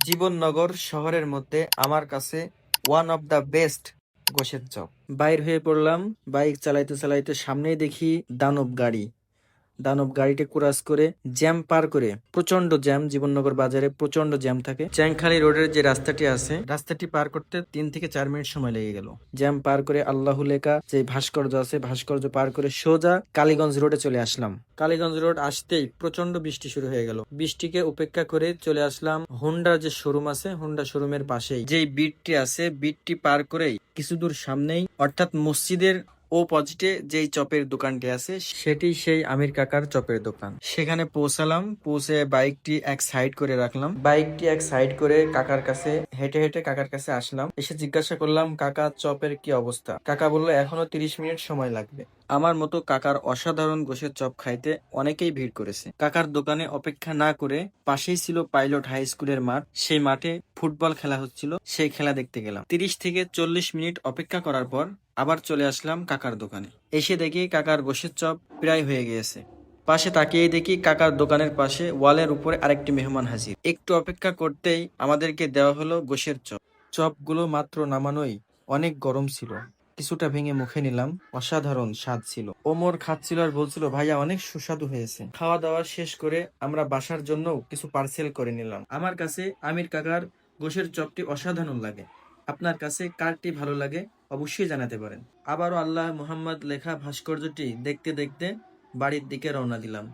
জীবননগর শহরের মধ্যে আমার কাছে ওয়ান অফ দ্য বেস্ট গোশের চপ। বাইর হয়ে পড়লাম, বাইক চালাইতে চালাইতে সামনেই দেখি দানব গাড়ি। দানব গাড়িটি ক্রস করে জ্যাম পার করে, প্রচন্ড জ্যাম, জীবননগর বাজারে প্রচন্ড জ্যাম থাকে। চ্যাংখালী রোডের যে রাস্তাটি আছে, রাস্তাটি পার করতে 3 থেকে 4 মিনিট সময় লেগে গেল। জ্যাম পার করে আল্লাহু লেখা যে ভাস্কর্য আছে, ভাস্কর্য পার করে সোজা কালীগঞ্জ রোডে চলে আসলাম। কালীগঞ্জ রোড আসতেই প্রচন্ড বৃষ্টি শুরু হয়ে গেল। বৃষ্টিকে উপেক্ষা করে চলে আসলাম হোন্ডার যে শোরুম আছে, হোন্ডা শোরুমের পাশেই যেই বিটটি আছে, বিটটি পার করেই কিছু দূর সামনেই, অর্থাৎ মসজিদের অপোজিটে যেই চপের দোকানটি আছে, সেটি সেই আমির কাকার চপের দোকান। সেখানে পৌঁছালাম, পৌঁছে বাইকটি এক সাইড করে রাখলাম। বাইকটি এক সাইড করে কাকার কাছে হেঁটে হেঁটে কাকার কাছে আসলাম। এসে জিজ্ঞাসা করলাম, কাকা চপের কি অবস্থা? কাকা বললো এখনো 30 মিনিট সময় লাগবে। আমার মতো কাকার অসাধারণ গোশের চপ খাইতে অনেকেই ভিড় করেছে। কাকার দোকানে অপেক্ষা না করে পাশেই ছিল পাইলট হাই স্কুলের মাঠ। সেই মাঠে ফুটবল খেলা হচ্ছিল, সেই খেলা দেখতে গেলাম। 30 থেকে 40 মিনিট অপেক্ষা করার পর আবার চলে আসলাম কাকার দোকানে। এসে দেখি কাকার গোশের চপ প্রায় হয়ে গিয়েছে। পাশে তাকিয়ে দেখি কাকার দোকানের পাশে ওয়ালের উপরে আরেকটি মেহমান হাজির। একটু অপেক্ষা করতেই আমাদেরকে দেওয়া হলো গোশের চপ। চপগুলো মাত্র নামানোই অনেক গরম ছিল। কিছুটা ভেঙে মুখে নিলাম, অসাধারণ স্বাদ ছিল। ওমর খাচ্ছিল আর বলছিল, ভাইয়া অনেক সুস্বাদু হয়েছে। খাওয়া দাওয়া শেষ করে আমরা বাসার জন্য কিছু পার্সেল করে নিলাম। আমার কাছে আমির কাকার গোশের চপটি অসাধারণ লাগে। আপনার কাছে কারটি ভালো লাগে অবশ্যই জানাতে পারেন। আবারও আল্লাহ মুহাম্মদ লেখা ভাস্কর্যটি দেখতে দেখতে বাড়ির দিকে রওনা দিলাম।